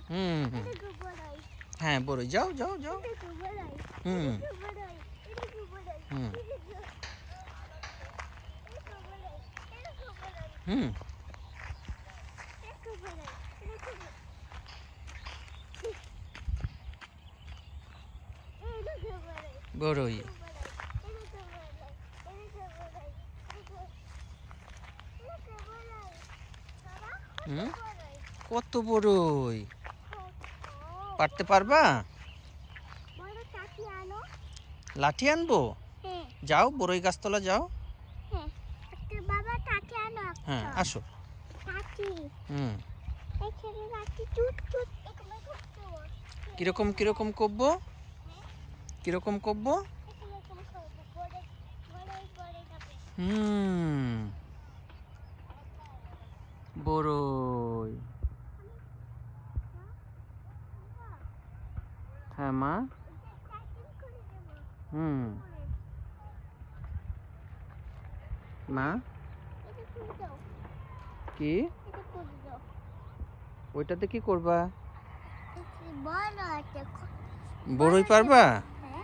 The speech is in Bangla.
হুম হুম হ্যাঁ বড়ই যাও যাও যাও হুম হুম হুম বড়ই হুম কত বড়ই পারতে পারবা? লাঠি আনবো? যাও বড়ই গাছতলা যাও। হ্যাঁ আসো। হুম কিরকম কিরকম করবো? কিরকম করবো? হুম বড়ই হ্যাঁ মা হুম মা কি ওইটাতে কি করবা? বড়ই পারবা?